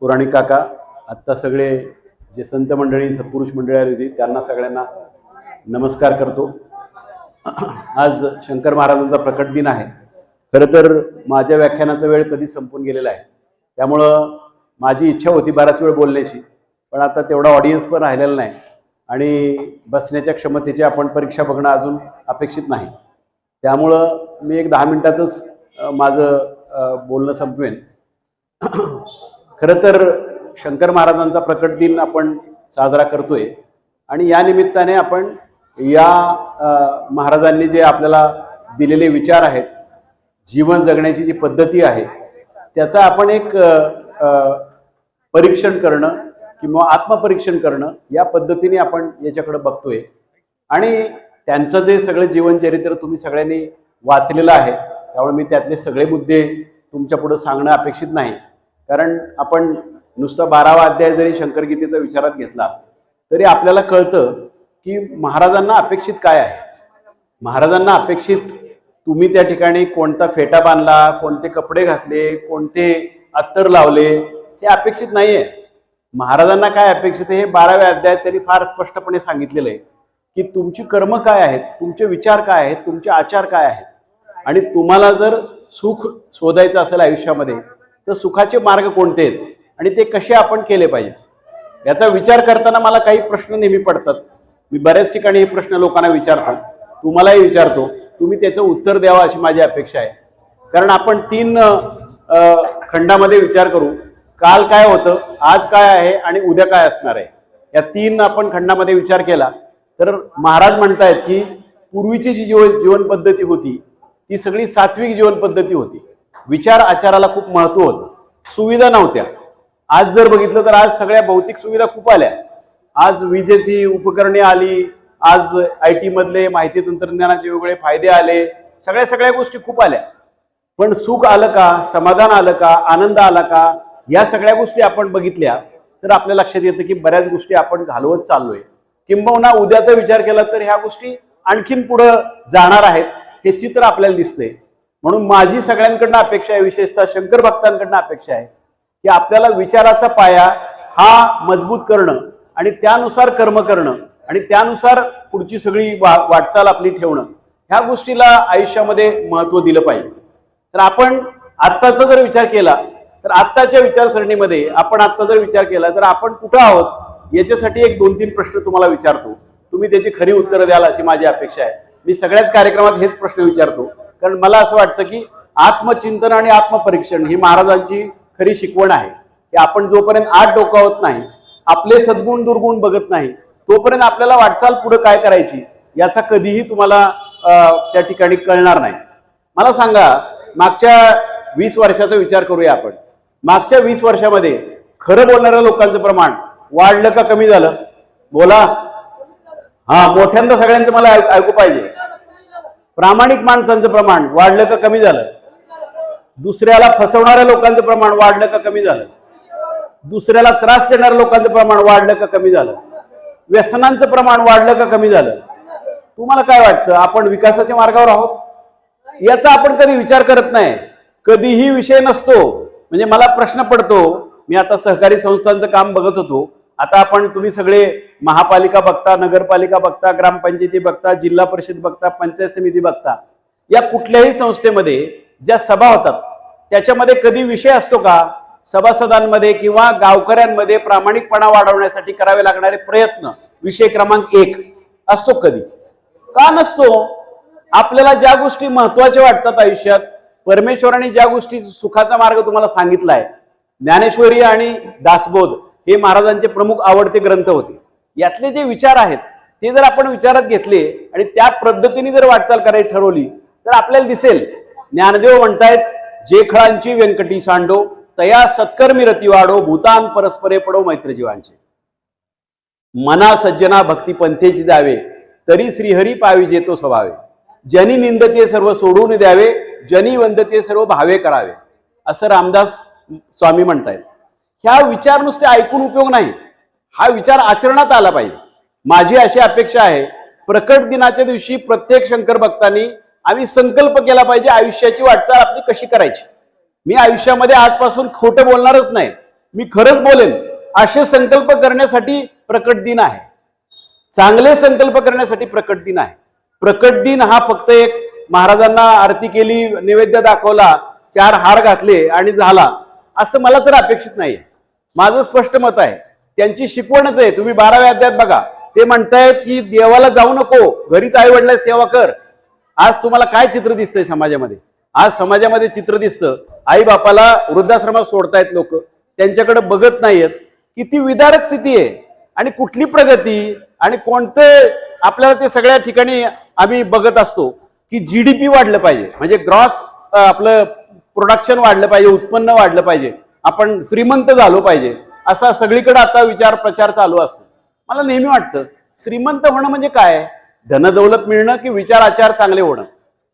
पुराणिक काका, आत्ता सगळे जे संत मंडळी सत्पुरुष मंडळी आली होती त्यांना सगळ्यांना नमस्कार करतो। आज शंकर महाराजांचा प्रकट दिन आहे। खरं तर माझ्या व्याख्यानाचा वेळ कधी संपून गेलेला आहे, त्यामुळं माझी इच्छा होती बराच वेळ बोलण्याची, पण आता तेवढा ऑडियन्स पण राहिलेला नाही आणि बसण्याच्या क्षमतेची आपण परीक्षा बघणं अजून अपेक्षित नाही। त्यामुळं मी एक 10 मिनिटातच माझं बोलणं संपवेन। खरं तर शंकर महाराजांचा प्रकट दिन आपण साजरा करतोय आणि या निमित्ताने आपण या महाराजांनी जे आपल्याला दिलेले विचार आहेत, जीवन जगण्याची जी पद्धती आहे, त्याचा आपण एक परीक्षण करणं किंवा आत्मपरीक्षण करणं या पद्धतीने आपण याच्याकडे बघतोय। आणि त्यांचं जे सगळे जीवनचरित्र तुम्ही सगळ्यांनी वाचलेलं आहे, त्यामुळे मी त्यातले सगळे मुद्दे तुमच्या पुढे सांगणं अपेक्षित नाही, कारण आपण नुसता 12वा अध्याय जरी शंकरगीतेचा विचारात घेतला तरी आपल्याला कळतं की महाराजांना अपेक्षित काय आहे। महाराजांना अपेक्षित तुम्ही त्या ठिकाणी कोणता फेटा बांधला, कोणते कपडे घातले, कोणते अत्तर लावले, हे अपेक्षित नाही आहे। महाराजांना काय अपेक्षित आहे हे 12व्या अध्यायात त्यांनी फार स्पष्टपणे सांगितलेलं आहे की तुमची कर्म काय आहेत, तुमचे विचार काय आहेत, तुमचे आचार काय आहेत, आणि तुम्हाला जर सुख शोधायचं असेल आयुष्यामध्ये तर सुखाचे मार्ग कोणते आहेत आणि ते कसे आपण केले पाहिजेत याचा विचार करताना मला काही प्रश्न नेहमी पडतात। मी बऱ्याच ठिकाणी हे प्रश्न लोकांना विचारतो, तुम्हालाही विचारतो, तुम्ही त्याचं उत्तर द्यावं अशी माझी अपेक्षा आहे। कारण आपण 3 खंडामध्ये विचार करू, काल काय होतं, आज काय आहे आणि उद्या काय असणार आहे, या 3 आपण खंडामध्ये विचार केला तर महाराज म्हणतायत की पूर्वीची जी जीवन पद्धती होती ती सगळी सात्विक जीवन पद्धती होती। विचार आचाराला खूप महत्व होतं, सुविधा नव्हत्या। आज जर बघितलं तर आज सगळ्या भौतिक सुविधा खूप आल्या, आज विजेची उपकरणे आली, आज IT मधले माहिती तंत्रज्ञानाचे वेगवेगळे फायदे आले, सगळ्या गोष्टी खूप आल्या, पण सुख आलं का, समाधान आलं का, आनंद आला का, या सगळ्या गोष्टी आपण बघितल्या तर आपल्या लक्षात येतं की बऱ्याच गोष्टी आपण घालवत चाललोय, किंबहुना उद्याचा विचार केला तर ह्या गोष्टी आणखीन पुढे जाणार आहेत हे चित्र आपल्याला दिसते। म्हणून माझी सगळ्यांकडनं अपेक्षा आहे, विशेषतः शंकर भक्तांकडनं अपेक्षा आहे की आपल्याला विचाराचा पाया हा मजबूत करणं आणि त्यानुसार कर्म करणं आणि त्यानुसार पुढची सगळी वाटचाल आपली ठेवणं, ह्या गोष्टीला आयुष्यामध्ये महत्त्व दिलं पाहिजे। तर आपण आत्ताचा जर विचार केला तर आत्ताच्या विचारसरणीमध्ये आपण आत्ता जर विचार केला तर आपण कुठं आहोत याच्यासाठी एक 2-3 प्रश्न तुम्हाला विचारतो, तुम्ही त्याची खरी उत्तरं द्याल अशी माझी अपेक्षा आहे। मी सगळ्याच कार्यक्रमात हेच प्रश्न विचारतो, कारण मला असं वाटतं की आत्मचिंतन आणि आत्मपरीक्षण ही महाराजांची खरी शिकवण आहे की आपण जोपर्यंत आत डोकावत नाही, आपले सद्गुण दुर्गुण बघत नाही, तोपर्यंत आपल्याला वाटचाल पुढे काय करायची याचा कधीही तुम्हाला त्या ठिकाणी कळणार नाही। मला सांगा, मागच्या 20 वर्षाचा विचार करूया आपण। मागच्या 20 वर्षामध्ये खरं बोलणाऱ्या लोकांचं प्रमाण वाढलं का कमी झालं? बोला, हा मोठ्यांदा सगळ्यांचं मला ऐकू पाहिजे। प्रामाणिक माणसांचं प्रमाण वाढलं का कमी झालं? दुसऱ्याला फसवणाऱ्या लोकांचं प्रमाण वाढलं का कमी झालं? दुसऱ्याला त्रास देणाऱ्या लोकांचं प्रमाण वाढलं का कमी झालं? व्यसनांचं प्रमाण वाढलं का कमी झालं? तुम्हाला काय वाटतं, आपण विकासाच्या मार्गावर आहोत? याचा आपण कधी विचार करत नाही, कधीही विषय नसतो। म्हणजे मला प्रश्न पडतो, मी आता सहकारी संस्थांचं काम बघत होतो, आता आपण तुम्ही सगळे महापालिका बघता, नगरपालिका बघता, ग्रामपंचायती बघता, जिल्हा परिषद बघता, पंचायत समिती बघता, या कुठल्याही संस्थेमध्ये ज्या सभा होतात त्याच्यामध्ये कधी विषय असतो का? सभासदांमध्ये किंवा गावकऱ्यांमध्ये प्रामाणिकपणा वाढवण्यासाठी करावे लागणारे प्रयत्न विषय क्रमांक 1 असतो कधी? का नसतो? आपल्याला ज्या गोष्टी महत्वाच्या वाटतात आयुष्यात, परमेश्वराने ज्या गोष्टी सुखाचा मार्ग तुम्हाला सांगितलाय, ज्ञानेश्वरी आणि दासबोध हे महाराजांचे प्रमुख आवडते ग्रंथ होते, यातले जे विचार आहेत ते जर आपण विचारात घेतले आणि त्या पद्धतीने जर वाटचाल करायची ठरवली तर आपल्याला दिसेल, ज्ञानदेव म्हणतायत, जे खळांची व्यंकटी सांडो, तया सत्कर्मी रती वाढो, भूतान परस्परे पडो मैत्र जीवांचे। मना सज्जना भक्ती पंथेची जावे, तरी श्रीहरी पाविजे तो स्वभावे, जनी निंदते सर्व सोडून द्यावे, जनी वंदते सर्व भावे करावे, असं रामदास स्वामी म्हणतायत। ह्या विचार नुसते ऐकून उपयोग नाही, हा विचार आचरणात आला पाहिजे। माझी अशी अपेक्षा आहे, प्रकट दिनाच्या दिवशी प्रत्येक शंकर भक्तांनी आम्ही संकल्प केला पाहिजे आयुष्याची वाटचाल आपली कशी करायची। मी आयुष्यामध्ये आजपासून खोटं बोलणारच नाही, मी खरंच बोलेन, असे संकल्प करण्यासाठी प्रकट दिन आहे, चांगले संकल्प करण्यासाठी प्रकट दिन आहे. प्रकट दिन हा फक्त एक महाराजांना आरती केली, नैवेद्य दाखवला, 4 हार घातले आणि झाला असं मला तर अपेक्षित नाहीये. माझं स्पष्ट मत आहे, त्यांची शिकवणच आहे. तुम्ही 12व्या अध्यायात बघा, ते म्हणतायत की देवाला जाऊ नको, घरीच आई वडिलांची सेवा कर. आज तुम्हाला काय चित्र दिसतंय समाजामध्ये? आज समाजामध्ये चित्र दिसतं, आई बापाला वृद्धाश्रमात सोडतायत लोक, त्यांच्याकडे बघत नाहीयेत. किती विदारक स्थिती आहे. आणि कुठली प्रगती आणि कोणते आपल्याला ते सगळ्या ठिकाणी आम्ही बघत असतो की जीडीपी वाढलं पाहिजे, म्हणजे ग्रॉस आपलं प्रोडक्शन वाढलं पाहिजे, उत्पन्न वाढलं पाहिजे, आपण श्रीमंत झालो पाहिजे, असा सगळीकडे आता विचार प्रचार चालू असतो. मला नेहमी वाटतं श्रीमंत होणं म्हणजे काय? धनदौलत मिळणं की विचार आचार चांगले होणं?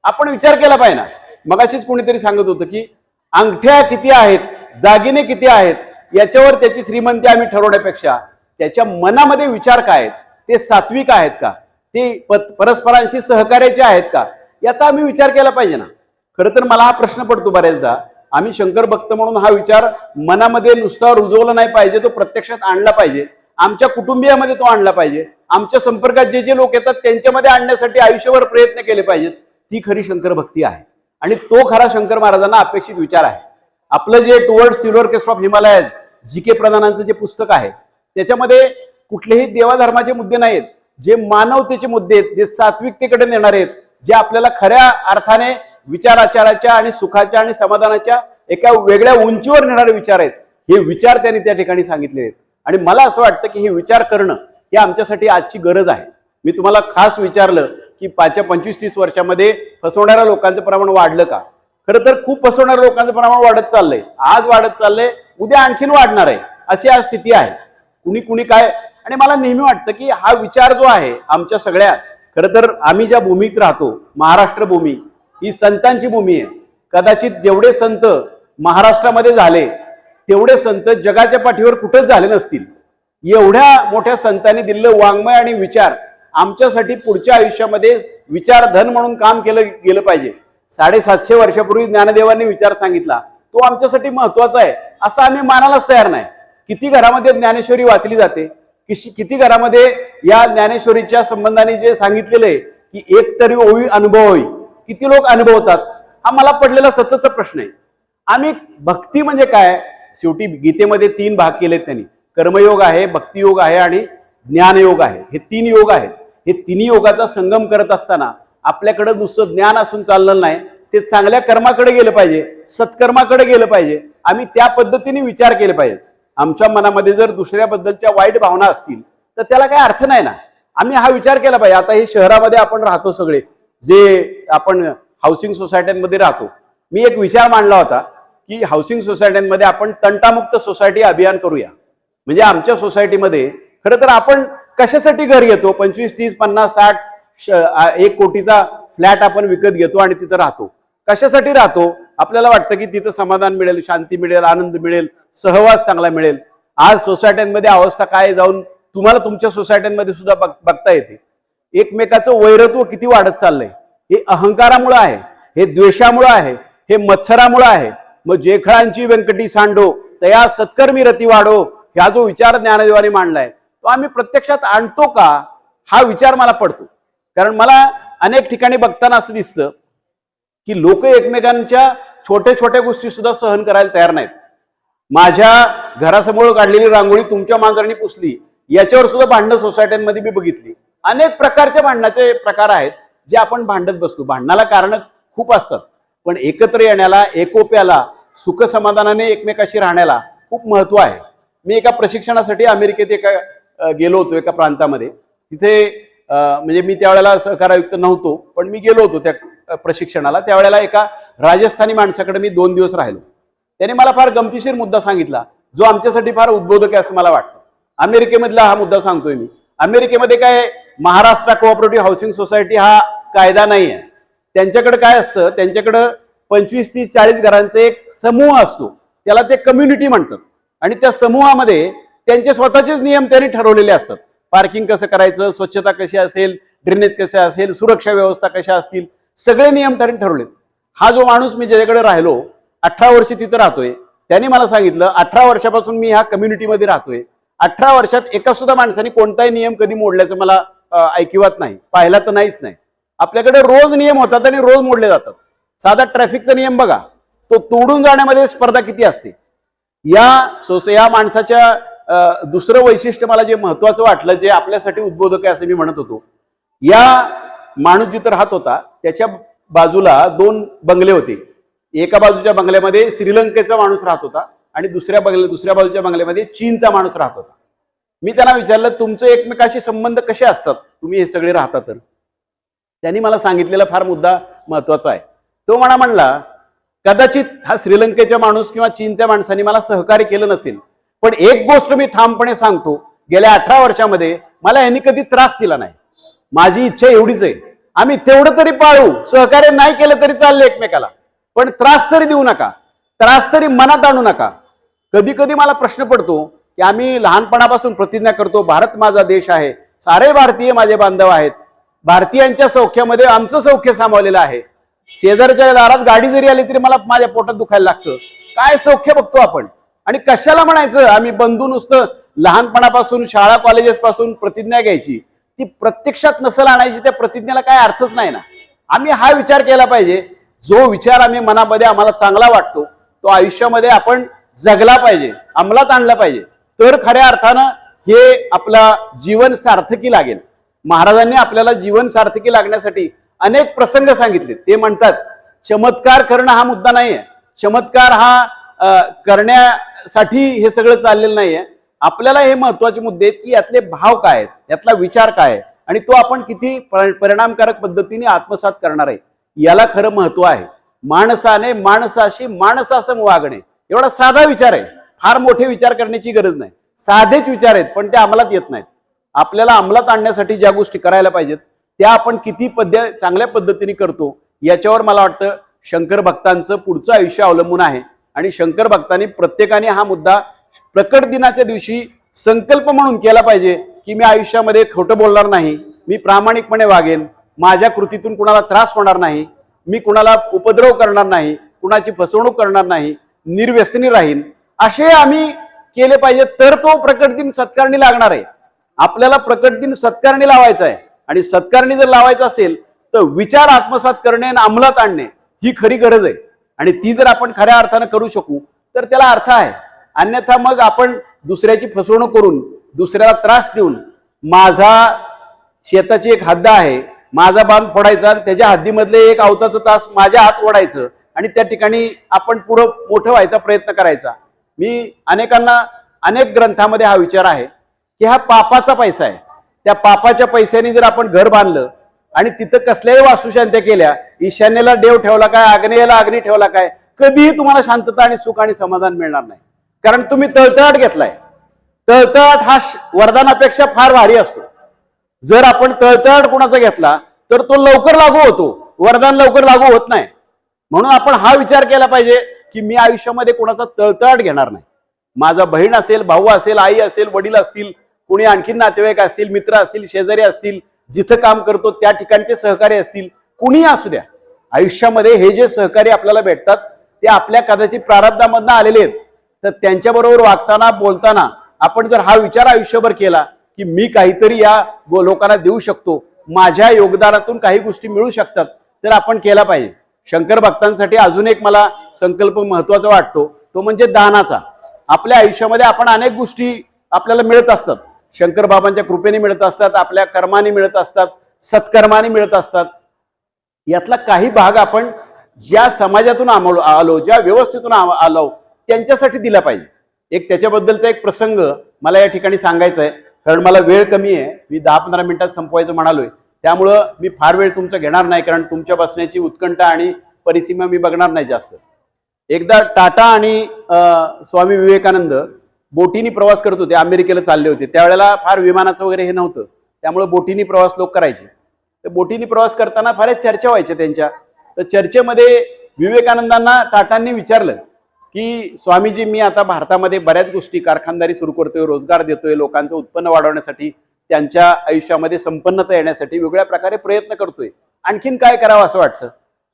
आपण विचार केला पाहिजे ना. मगाशीच कोणीतरी सांगत होतं की अंगठ्या किती आहेत, दागिने किती आहेत, याच्यावर त्याची श्रीमंती आम्ही ठरवण्यापेक्षा त्याच्या मनामध्ये विचार काय आहेत, ते सात्विक आहेत का, ते परस्परांशी सहकार्याचे आहेत का, याचा आम्ही विचार केला पाहिजे ना. खरं तर मला हा प्रश्न पडतो बऱ्याचदा, आम्ही शंकर भक्त म्हणून हा विचार मनामध्ये नुसता रुजवला नाही पाहिजे, तो प्रत्यक्षात आणला पाहिजे. आमच्या कुटुंबियामध्ये तो आणला पाहिजे. आमच्या संपर्कात जे जे लोक येतात त्यांच्यामध्ये आणण्यासाठी आयुष्यभर प्रयत्न केले पाहिजेत. ती खरी शंकर भक्ती आहे आणि तो खरा शंकर महाराजांना अपेक्षित विचार आहे. आपलं जे towards silver crest of Himalayas G K. प्रधानांचं जे पुस्तक आहे त्याच्यामध्ये कुठलेही देवाधर्माचे मुद्दे नाहीत, जे मानवतेचे मुद्दे आहेत, जे सात्विकतेकडे नेणारे आहेत, जे आपल्याला खऱ्या अर्थाने विचाराचाराच्या आणि सुखाच्या आणि समाधानाच्या एका वेगळ्या उंचीवर नेणारे विचार आहेत. हे विचार त्यांनी त्या ठिकाणी सांगितले आहेत आणि मला असं वाटतं की हे विचार करणं हे आमच्यासाठी आजची गरज आहे. मी तुम्हाला खास विचारलं की 25-30 वर्षामध्ये फसवणाऱ्या लोकांचं प्रमाण वाढलं का? खरं तर खूप फसवणाऱ्या लोकांचं प्रमाण वाढत चाललंय, आज वाढत चाललंय, उद्या आणखीन वाढणार आहे, अशी आज स्थिती आहे. कुणी कुणी काय. आणि मला नेहमी वाटतं की हा विचार जो आहे आमच्या सगळ्या, खरं तर आम्ही ज्या भूमीत राहतो, महाराष्ट्र भूमी ही संतांची भूमी आहे. कदाचित जेवढे संत महाराष्ट्रामध्ये झाले तेवढे संत जगाच्या पाठीवर कुठंच झाले नसतील. एवढ्या मोठ्या संतांनी दिलेलं वाङ्मय आणि विचार आमच्यासाठी पुढच्या आयुष्यामध्ये विचार धन म्हणून काम केलं गेलं पाहिजे. 750 वर्षापूर्वी ज्ञानदेवांनी विचार सांगितला, तो आमच्यासाठी महत्वाचा आहे असं आम्ही मानायलाच तयार नाही. किती घरामध्ये ज्ञानेश्वरी वाचली जाते, किती घरामध्ये या ज्ञानेश्वरीच्या संबंधाने जे सांगितलेलं आहे की एक तरी ओवी अनुभव होई, किती लोक अनुभवतात? हा मला पडलेला सततचा प्रश्न आहे. आम्ही भक्ती म्हणजे काय? शेवटी गीतेमध्ये 3 भाग केलेत त्यांनी, कर्मयोग आहे, भक्तियोग आहे आणि ज्ञानयोग आहे. हे 3 योग आहेत. हे 3 योगाचा संगम करत असताना आपल्याकडे नुसतं ज्ञान असून चाललं नाही, ते चांगल्या कर्माकडे गेलं पाहिजे, सत्कर्माकडे गेलं पाहिजे. आम्ही त्या पद्धतीने विचार केले पाहिजे. आमच्या मनामध्ये जर दुसऱ्याबद्दलच्या वाईट भावना असतील तर त्याला काही अर्थ नाही ना. आम्ही हा विचार केला पाहिजे. आता हे शहरामध्ये आपण राहतो, सगळे जे आपण हाऊसिंग सोसायट्यांमध्ये राहतो, मी एक विचार मांडला होता की हाऊसिंग सोसायट्यांमध्ये आपण तंटामुक्त सोसायटी अभियान करूया. म्हणजे आमच्या सोसायटीमध्ये खरं तर आपण कशासाठी घर घेतो? 25, 30, 50, 60, 1 कोटीचा फ्लॅट आपण विकत घेतो आणि तिथं राहतो. कशासाठी राहतो? आपल्याला वाटतं की तिथं समाधान मिळेल, शांती मिळेल, आनंद मिळेल, सहवास चांगला मिळेल. आज सोसायट्यांमध्ये अवस्था काय जाऊन तुम्हाला तुमच्या सोसायट्यांमध्ये सुद्धा बघता येते. एकमेकाचं वैरत्व किती वाढत चाललंय. हे अहंकारामुळे आहे, हे द्वेषामुळे आहे, हे मत्सरामुळे आहे. मग जेखळांची व्यंकटी सांडो तया सत्कर्मी रती वाढो, ह्या जो विचार ज्ञानदेवाने मांडलाय तो आम्ही प्रत्यक्षात आणतो का? हा विचार मला पडतो. कारण मला अनेक ठिकाणी बघताना असं दिसतं की लोक एकमेकांच्या छोट्या छोट्या गोष्टी सुद्धा सहन करायला तयार नाहीत. माझ्या घरासमोर काढलेली रांगोळी तुमच्या मांजरांनी पुसली, याच्यावर सुद्धा भांडणं सोसायट्यांमध्ये मी बघितली. अनेक प्रकारच्या भांडणाचे प्रकार आहेत जे आपण भांडत बसतो. भांडणाला कारण खूप असतात, पण एकत्र येण्याला, एकोप्याला, सुख समाधानाने एकमेकाशी राहण्याला खूप महत्व आहे. मी एका प्रशिक्षणासाठी अमेरिकेत गेलो होतो, एका प्रांतामध्ये. तिथे म्हणजे मी त्यावेळेला सहकारायुक्त नव्हतो, पण मी गेलो होतो त्या प्रशिक्षणाला. त्यावेळेला एका राजस्थानी माणसाकडे मी 2 दिवस राहिलो. त्याने मला फार गमतीशीर मुद्दा सांगितला, जो आमच्यासाठी फार उद्बोधक आहे असं मला वाटतं. अमेरिकेमधला हा मुद्दा सांगतोय मी. अमेरिकेमध्ये काय महाराष्ट्र कोऑपरेटिव्ह हाऊसिंग सोसायटी हा कायदा नाही आहे. त्यांच्याकडे काय असतं, त्यांच्याकडं 25, 30, 40 घरांचा एक समूह असतो, त्याला ते कम्युनिटी म्हणतात. आणि त्या समूहामध्ये त्यांचे स्वतःचेच नियम त्यांनी ठरवलेले असतात. पार्किंग कसं करायचं, स्वच्छता कशी असेल, ड्रेनेज कसं असेल, सुरक्षा व्यवस्था कशा असतील, सगळे नियम त्यांनी ठरवले. हा जो माणूस मी ज्याच्याकडे राहिलो, 18 वर्ष तिथं राहतोय, त्यांनी मला सांगितलं 18 वर्षापासून मी ह्या कम्युनिटीमध्ये राहतोय, 18 वर्षात एका सुद्धा माणसाने कोणताही नियम कधी मोडल्याचं मला ऐकिवात नाही, पाहिला तर नाहीच नाही. आपल्याकडे रोज नियम होतात आणि रोज मोडले जातात. साधा ट्रॅफिकचा नियम बघा, तो तोडून जाण्यामध्ये स्पर्धा किती असते. या माणसाच्या दुसरं वैशिष्ट्य मला जे महत्वाचं वाटलं, जे आपल्यासाठी उद्बोधक आहे असं मी म्हणत होतो, या माणूस जिथं राहत होता त्याच्या बाजूला 2 बंगले होते. एका बाजूच्या बंगल्यामध्ये श्रीलंकेचा माणूस राहत होता आणि दुसऱ्या बाजूच्या बंगल्यामध्ये चीनचा माणूस राहत होता. मी त्यांना विचारलं, तुमचे एकमेकाशी संबंध कसे असतात, तुम्ही हे सगळे राहता तर? त्यांनी मला सांगितलेला फार मुद्दा महत्वाचा आहे. तो म्हणला, कदाचित हा श्रीलंकेचा माणूस किंवा चीनच्या माणसाने मला सहकार्य केलं नसेल, पण एक गोष्ट मी ठामपणे सांगतो, गेल्या 18 वर्षामध्ये मला यांनी कधी त्रास दिला नाही. माझी इच्छा एवढीच आहे, आम्ही तेवढं तरी पाळू, सहकार्य नाही केलं तरी चाललं एकमेकाला, पण त्रास तरी देऊ नका, त्रास तरी मनात आणू नका. कधी कधी मला प्रश्न पडतो की आम्ही लहानपणापासून प्रतिज्ञा करतो, भारत माझा देश आहे, सारे भारतीय माझे बांधव आहेत, भारतीयांच्या सौख्यामध्ये आमचं सौख्य सामावलेलं आहे, शेजारच्या दारात गाडी जरी आली तरी मला माझ्या पोटात दुखायला लागतं. काय सौख्य बघतो आपण, आणि कशाला म्हणायचं आम्ही बंधू नुसतं लहानपणापासून शाळा कॉलेजेस पासून प्रतिज्ञा घ्यायची, ती प्रत्यक्षात नसल आणायची, त्या प्रतिज्ञेला काय अर्थच नाही ना. आम्ही हा विचार केला पाहिजे, जो विचार आम्ही मनामध्ये आम्हाला चांगला वाटतो तो आयुष्यामध्ये आपण जगला पाहिजे, अंमलात आणला पाहिजे, तर खऱ्या अर्थानं हे आपला जीवन सार्थकी लागेल. महाराजांनी आपल्याला जीवन सार्थकी लागण्यासाठी अनेक प्रसंग सांगितले. ते म्हणतात चमत्कार करणं हा मुद्दा नाहीये, चमत्कार हा करण्यासाठी हे सगळं चाललेलं नाहीये. आपल्याला हे महत्वाचे मुद्दे आहेत की यातले भाव काय आहेत, यातला विचार काय आहे, आणि तो आपण किती परिणामकारक पद्धतीने आत्मसात करणार आहे, याला खरं महत्व आहे. माणसाने माणसाशी माणसासम वागणे, एवढा साधा विचार आहे. फार मोठे विचार करण्याची गरज नाही, साधेच विचार आहेत, पण ते अंमलात येत नाहीत. आपल्याला अंमलात आणण्यासाठी ज्या गोष्टी करायला पाहिजेत त्या आपण किती चांगल्या पद्धतीने करतो याच्यावर मला वाटतं शंकर भक्तांचं पुढचं आयुष्य अवलंबून आहे. आणि शंकर भक्तांनी प्रत्येकाने हा मुद्दा प्रकट दिनाच्या दिवशी संकल्प म्हणून केला पाहिजे की मी आयुष्यामध्ये खोटं बोलणार नाही, मी प्रामाणिकपणे वागेन, माझ्या कृतीतून कुणाला त्रास होणार नाही, मी कुणाला उपद्रव करणार नाही, कुणाची फसवणूक करणार नाही, निर्व्यसनी राहीन, असे आम्ही केले पाहिजे. तर तो प्रकट दिन सत्कारणी लागणार आहे. आपल्याला प्रकट दिन सत्कारणी लावायचा आहे, आणि सत्कारणी जर लावायचं असेल तर विचार आत्मसात करणे आणि अंमलात आणणे ही खरी गरज आहे. आणि ती जर आपण खऱ्या अर्थानं करू शकू तर त्याला अर्थ आहे. अन्यथा मग आपण दुसऱ्याची फसवणूक करून, दुसऱ्याला त्रास देऊन, माझा शेताची एक हद्द आहे, माझा बांध फोडायचा, त्याच्या हद्दीमधले एक अवताचं तास माझ्या हात ओढायचं आणि त्या ठिकाणी आपण पुढं मोठं व्हायचा प्रयत्न करायचा. मी अनेकांना अनेक ग्रंथामध्ये हा विचार आहे की हा पापाचा पैसा आहे. त्या पापाच्या पैशाने जर आपण घर बांधलं आणि तिथं कसल्याही वास्तुशांत्या केल्या, ईशान्येला देव ठेवला काय, आग्नेयाला अग्नी ठेवला काय, कधीही तुम्हाला शांतता आणि सुख आणि समाधान मिळणार नाही. कारण तुम्ही तळतळाट घेतलाय. तळतळाट हा वरदानापेक्षा फार भारी असतो. जर आपण तळतळाट कोणाचा घेतला तर तो लवकर लागू होतो, वरदान लवकर लागू होत नाही. म्हणून आपण हा विचार केला पाहिजे की मी आयुष्यामध्ये कोणाचा तळतळाट घेणार नाही. माझा बहीण असेल, भाऊ असेल, आई असेल, वडील असतील, कोणी आणखी नातेवाईक असतील, मित्र असतील, शेजारी असतील, जिथं काम करतो त्या ठिकाणचे सहकारी असतील, कुणीही असू द्या, आयुष्यामध्ये हे जे सहकारी आपल्याला भेटतात ते आपल्या कदाचित प्रारब्धामधनं आलेले आहेत. तर त्यांच्याबरोबर वागताना बोलताना आपण जर हा विचार आयुष्यभर केला की मी काहीतरी या लोकांना देऊ शकतो, माझ्या योगदानातून काही गोष्टी मिळू शकतात, तर आपण केला पाहिजे. शंकर भक्तांसाठी अजून एक मला संकल्प महत्वाचा वाटतो, तो म्हणजे दानाचा. आपल्या आयुष्यामध्ये आपण अनेक गोष्टी आपल्याला मिळत असतात, शंकर बाबांच्या कृपेने मिळत असतात, आपल्या कर्माने मिळत असतात, सत्कर्माने मिळत असतात. यातला काही भाग आपण ज्या समाजातून आलो, ज्या व्यवस्थेतून आलो त्यांच्यासाठी दिला पाहिजे. एक त्याच्याबद्दलचा एक प्रसंग मला या ठिकाणी सांगायचा आहे, कारण मला वेळ कमी आहे. मी 10-15 मिनिटात संपवायचं म्हणालोय, त्यामुळं मी फार वेळ तुमचा घेणार नाही, कारण तुमच्या बसण्याची उत्कंठा आणि परिसीमा मी बघणार नाही जास्त. एकदा टाटा आणि स्वामी विवेकानंद बोटीनी प्रवास करत होते, अमेरिकेला चालले होते. त्यावेळेला फार विमानाचं वगैरे हे नव्हतं, त्यामुळे बोटीनी प्रवास लोक करायचे. तर बोटीनी प्रवास करताना फारच चर्चा व्हायच्या त्यांच्या. तर चर्चेमध्ये विवेकानंदांना टाटांनी विचारलं की स्वामीजी, मी आता भारतामध्ये बऱ्याच गोष्टी कारखानदारी सुरू करतोय, रोजगार देतोय, लोकांचं उत्पन्न वाढवण्यासाठी, त्यांच्या आयुष्यामध्ये संपन्नता येण्यासाठी वेगवेगळ्या प्रकारे प्रयत्न करतोय, आणखीन काय करावं असं वाटतं?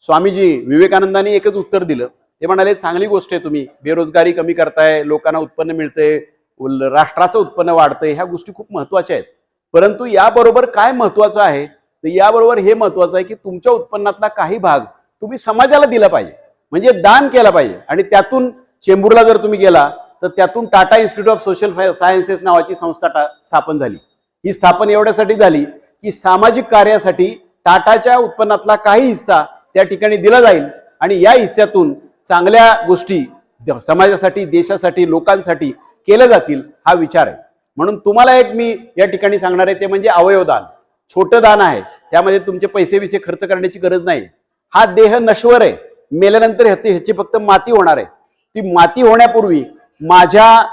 स्वामीजी विवेकानंदांनी एकच उत्तर दिलं. ते म्हणाले चांगली गोष्ट आहे, तुम्ही बेरोजगारी कमी करताय, लोकांना उत्पन्न मिळतंय, राष्ट्राचं उत्पन्न वाढतंय, ह्या गोष्टी खूप महत्वाच्या आहेत. परंतु याबरोबर काय महत्वाचं आहे, तर याबरोबर हे महत्वाचं आहे की तुमच्या उत्पन्नातला काही भाग तुम्ही समाजाला दिला पाहिजे, म्हणजे दान केला पाहिजे. आणि त्यातून चेंबूरला जर तुम्ही गेला तर त्यातून Tata institute of social sciences नावाची संस्था स्थापन झाली. ही स्थापन एवढ्यासाठी झाली की सामाजिक कार्यासाठी टाटाच्या उत्पन्नातला काही हिस्सा त्या ठिकाणी दिला जाईल आणि या हिस्स्यातून चांगल्या गोष्टी समाजासाठी, देशासाठी, लोकांसाठी केल्या जातील, हा विचार आहे. म्हणून तुम्हाला एक मी या ठिकाणी सांगणार आहे ते म्हणजे अवयवदान. छोटं दान आहे, त्यामध्ये तुमचे पैसे खर्च करण्याची गरज नाही. हा देह नश्वर आहे, मेल्यानंतर ह्याची फक्त माती होणार आहे. ती माती होण्यापूर्वी माझ्या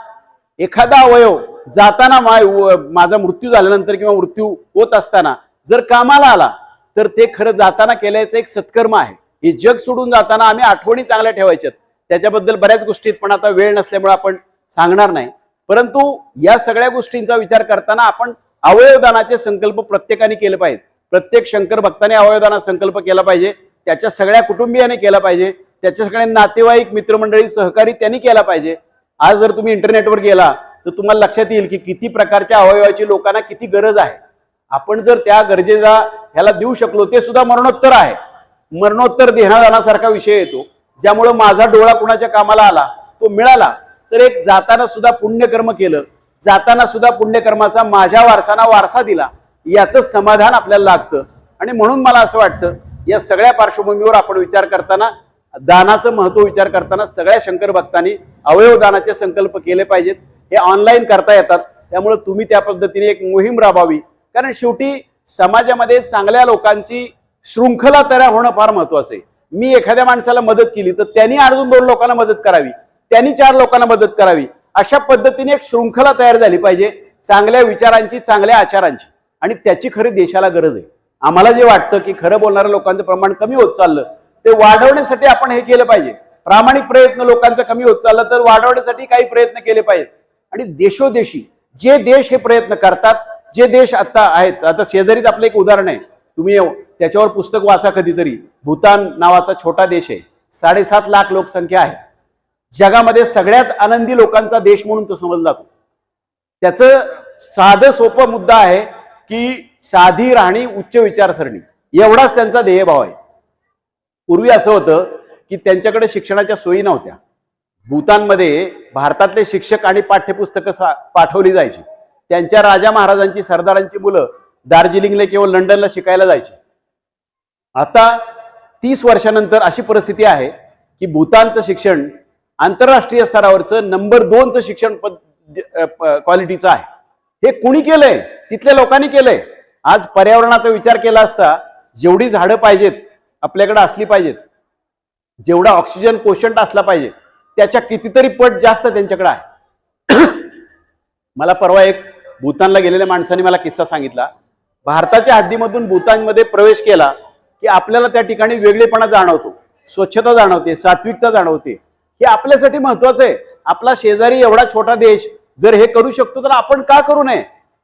एखादा अवयव जाताना माझा मृत्यू झाल्यानंतर किंवा मृत्यू होत असताना जर कामाला आला तर ते खरं जाताना केल्याचं एक सत्कर्म आहे. हे जग सोडून जाताना आम्ही आठवणी चांगल्या ठेवायच्यात, त्याच्याबद्दल बऱ्याच गोष्टी, पण आता वेळ नसल्यामुळे आपण सांगणार नाही. परंतु या सगळ्या गोष्टींचा विचार करताना आपण अवयवदानाचे संकल्प प्रत्येकाने केले पाहिजे. प्रत्येक शंकर भक्ताने अवयवदानाचा संकल्प केला पाहिजे, त्याच्या सगळ्या कुटुंबियाने केला पाहिजे, त्याच्या सगळ्या नातेवाईक, मित्रमंडळी, सहकारी त्यांनी केला पाहिजे. आज जर तुम्ही इंटरनेटवर गेला तर तुम्हाला लक्षात येईल की किती प्रकारच्या अवयवाची लोकांना किती गरज आहे. आपण जर त्या गरजेला ह्याला देऊ शकलो, ते सुद्धा मरणोत्तर आहे. मरणोत्तर देण्यासारखा विषय येतो, ज्यामुळे माझा डोळा कुणाच्या कामाला आला, तो मिळाला, तर एक जाताना सुद्धा पुण्यकर्म केलं, जाताना सुद्धा पुण्यकर्माचा माझ्या वारसांना वारसा दिला, याचं समाधान आपल्याला लागतं. आणि म्हणून मला असं वाटतं या सगळ्या पार्श्वभूमीवर आपण विचार करताना, दानाचं महत्व विचार करताना सगळ्या शंकर भक्तांनी अवयवदानाचे संकल्प केले पाहिजेत. हे ऑनलाईन करता येतात, त्यामुळे तुम्ही त्या पद्धतीने एक मोहीम राबवावी. कारण शेवटी समाजामध्ये चांगल्या लोकांची शृंखला तयार होणं फार महत्वाचं आहे. मी एखाद्या माणसाला मदत केली तर त्यांनी अजून 2 लोकांना मदत करावी, त्यांनी 4 लोकांना मदत करावी, अशा पद्धतीने एक शृंखला तयार झाली पाहिजे चांगल्या विचारांची, चांगल्या आचारांची. आणि त्याची खरी देशाला गरज आहे. आम्हाला जे वाटतं की खरं बोलणाऱ्या लोकांचं प्रमाण कमी होत चाललं, ते वाढवण्यासाठी आपण हे केलं पाहिजे. प्रामाणिक प्रयत्न लोकांचा कमी होत चाललं तर वाढवण्यासाठी काही प्रयत्न केले पाहिजेत. आणि देशोदेशी जे देश हे प्रयत्न करतात, जे देश आता आहेत, आता शेजारीच आपलं एक उदाहरण आहे, तुम्ही त्याच्यावर पुस्तक वाचा कधीतरी. भूतान नावाचा छोटा देश आहे, 7.5 लाख लोकसंख्या आहे, जगामध्ये सगळ्यात आनंदी लोकांचा देश म्हणून तो समजला जातो. त्याचं साधं सोपं मुद्दा आहे की साधी राहणी, उच्च विचारसरणी, एवढाच त्यांचा ध्येयभाव आहे. पूर्वी असं होतं की त्यांच्याकडे शिक्षणाच्या सोयी नव्हत्या. भूतानमध्ये भारतातले शिक्षक आणि पाठ्यपुस्तकं पाठवली जायची. त्यांच्या राजा महाराजांची, सरदारांची मुलं दार्जिलिंगला किंवा लंडनला शिकायला जायची. आता 30 वर्षानंतर अशी परिस्थिती आहे की भूतानचं शिक्षण आंतरराष्ट्रीय स्तरावरचं नंबर 2चं शिक्षण क्वालिटीचं आहे. हे कुणी केलंय? तिथल्या लोकांनी केलंय. आज पर्यावरणाचा विचार केला असता जेवढी झाडं पाहिजेत आपल्याकडे असली पाहिजेत, जेवढा ऑक्सिजन कोशंट असला पाहिजे, त्याच्या कितीतरी पट जास्त त्यांच्याकडे आहे. मला परवा एक भूतानला गेलेल्या माणसाने मला किस्सा सांगितला. भारताच्या हद्दीमधून भूतानमध्ये प्रवेश केला की आपल्याला त्या ठिकाणी वेगळेपणा जाणवतो, स्वच्छता जाणवते, सात्विकता जाणवते. हे आपल्यासाठी महत्वाचं आहे. आपला शेजारी एवढा छोटा देश जर हे करू शकतो तर आपण का करू नये?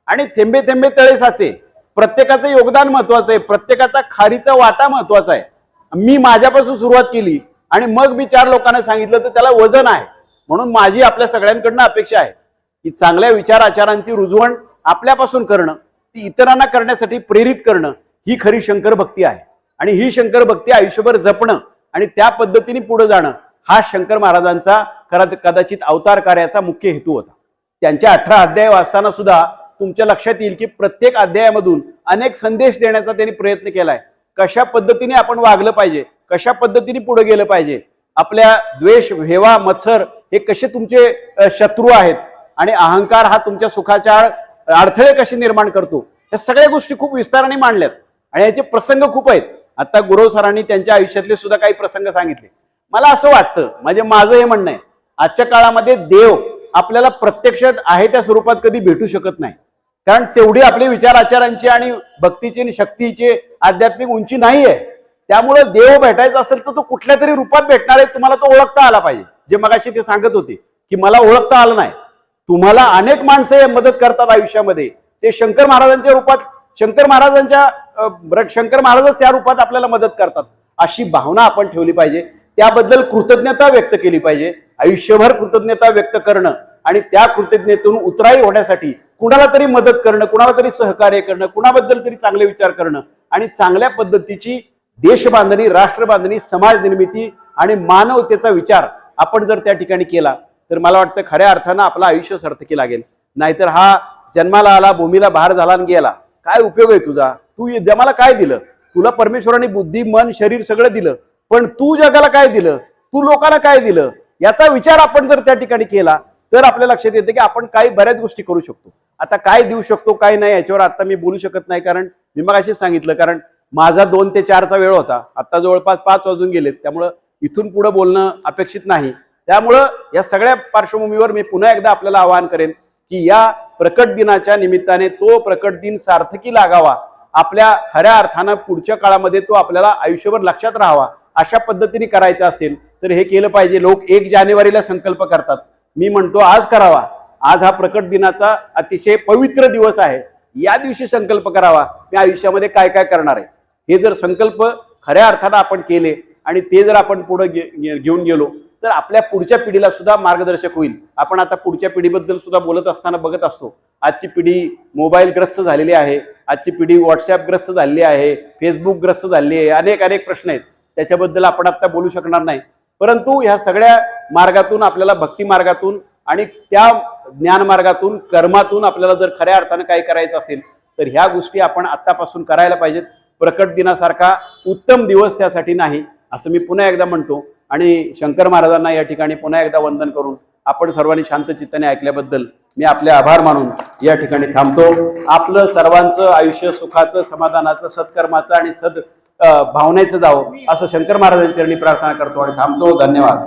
आणि थेंबे थेंबे तळे साचे, प्रत्येकाचं योगदान महत्वाचं आहे, प्रत्येकाचा खारीचा वाटा महत्वाचा आहे. मी माझ्यापासून सुरुवात केली आणि मग मी 4 लोकांना सांगितलं तर त्याला वजन आहे. म्हणून माझी आपल्या सगळ्यांकडनं अपेक्षा आहे की चांगल्या विचार आचारांची रुजवण आपल्यापासून करणं, ती इतरांना करण्यासाठी प्रेरित करणं, ही खरी शंकर भक्ती आहे. आणि ही शंकर भक्ती आयुष्यभर जपणं आणि त्या पद्धतीने पुढे जाणं, हा शंकर महाराजांचा कदाचित अवतार कार्याचा मुख्य हेतू होता. त्यांच्या 18 अध्याय वाचताना सुद्धा तुमच्या लक्षात येईल की प्रत्येक अध्यायामधून अनेक संदेश देण्याचा त्यांनी प्रयत्न केलाय. कशा पद्धतीने आपण वागलं पाहिजे, कशा पद्धतीने पुढे गेलं पाहिजे, आपल्या द्वेष, हेवा, मत्सर हे कसे तुमचे शत्रू आहेत आणि अहंकार हा तुमच्या सुखाच्या अडथळे कसे निर्माण करतो, या सगळ्या गोष्टी खूप विस्ताराने मांडल्यात. आणि याचे प्रसंग खूप आहेत. आता गुरव सरांनी त्यांच्या आयुष्यातले सुद्धा काही प्रसंग सांगितले. मला असं वाटतं, म्हणजे माझं हे म्हणणं आहे, आजच्या काळामध्ये देव आपल्याला प्रत्यक्षात आहे त्या स्वरूपात कधी भेटू शकत नाही. कारण तेवढी आपली विचार आचारांची आणि भक्तीची आणि शक्तीची आध्यात्मिक उंची नाही आहे. त्यामुळे देव भेटायचा असेल तर तो कुठल्या तरी रूपात भेटणार आहे. तुम्हाला तो ओळखता आला पाहिजे. जे मगाशी ते सांगत होते की मला ओळखता आलं नाही. तुम्हाला अनेक माणसं मदत करतात आयुष्यामध्ये, ते शंकर महाराजांच्या रूपात, शंकर महाराजच त्या रूपात आपल्याला मदत करतात. अशी भावना आपण ठेवली पाहिजे. त्याबद्दल कृतज्ञता व्यक्त केली पाहिजे, आयुष्यभर कृतज्ञता व्यक्त करणं आणि त्या कृतज्ञतेतून उतराई होण्यासाठी कुणाला तरी मदत करणं, कुणाला तरी सहकार्य करणं, कुणाबद्दल तरी चांगले विचार करणं आणि चांगल्या पद्धतीची देशबांधणी, राष्ट्रबांधणी, समाज निर्मिती आणि मानवतेचा विचार आपण जर त्या ठिकाणी केला तर मला वाटतं खऱ्या अर्थानं आपलं आयुष्य सार्थकी लागेल. नाहीतर हा जन्माला आला, भूमीला भार झाला आणि गेला, काय उपयोग आहे तुझा? तू जन्माला काय दिलं? तुला परमेश्वराने बुद्धी, मन, शरीर सगळं दिलं, पण तू जगाला काय दिलं? तू लोकांना काय दिलं? याचा विचार आपण जर त्या ठिकाणी केला तर आपल्या लक्षात येते की आपण काही बऱ्याच गोष्टी करू शकतो. आता काय देऊ शकतो काय नाही याच्यावर आता मी बोलू शकत नाही, कारण मी मगाशी सांगितलं, कारण माझा 2 ते 4चा वेळ होता, आता जवळपास 5 वाजून गेलेत, त्यामुळं इथून पुढे बोलणं अपेक्षित नाही. त्यामुळं या सगळ्या पार्श्वभूमीवर मी पुन्हा एकदा आपल्याला आवाहन करेन की या प्रकट दिनाच्या निमित्ताने तो प्रकट दिन सार्थकी लागावा, आपल्या खऱ्या अर्थानं पुढच्या काळामध्ये तो आपल्याला आयुष्यभर लक्षात राहावा, अशा पद्धतीने करायचं असेल तर हे केलं पाहिजे. लोक 1 जानेवारीला संकल्प करतात, मी म्हणतो आज करावा. आज हा प्रकट दिनाचा अतिशय पवित्र दिवस आहे, या दिवशी संकल्प करावा मी आयुष्यामध्ये काय काय करणार आहे. हे जर संकल्प खऱ्या अर्थानं आपण केले आणि ते जर आपण पुढे घेऊन गेलो तर आपल्या पुढच्या पिढीला सुद्धा मार्गदर्शक होईल. आपण आता पुढच्या पिढीबद्दल सुद्धा बोलत असताना बघत असतो, आजची पिढी मोबाईल ग्रस्त झालेली आहे, आजची पिढी व्हॉट्सअप ग्रस्त झालेली आहे, फेसबुक ग्रस्त झालेली आहे, अनेक प्रश्न आहेत, त्याच्याबद्दल आपण आता बोलू शकणार नाही. परंतु ह्या सगळ्या मार्गातून आपल्याला भक्ती मार्गातून आणि त्या ज्ञान मार्गातून, कर्मातून आपल्याला जर खऱ्या अर्थानं काही करायचं असेल तर ह्या गोष्टी आपण आत्तापासून करायला पाहिजेत. प्रकट दिनासारखा उत्तम दिवस त्यासाठी नाही असं मी पुन्हा एकदा म्हणतो आणि शंकर महाराजांना या ठिकाणी पुन्हा एकदा वंदन करून आपण सर्वांनी शांत चित्ताने ऐकल्याबद्दल मी आपले आभार मानून या ठिकाणी थांबतो. आपलं सर्वांचं आयुष्य सुखाचं, समाधानाचं, सत्कर्माचं आणि भावनेचं जावं असं शंकर महाराजांच्या चरणी प्रार्थना करतो आणि थांबतो. धन्यवाद.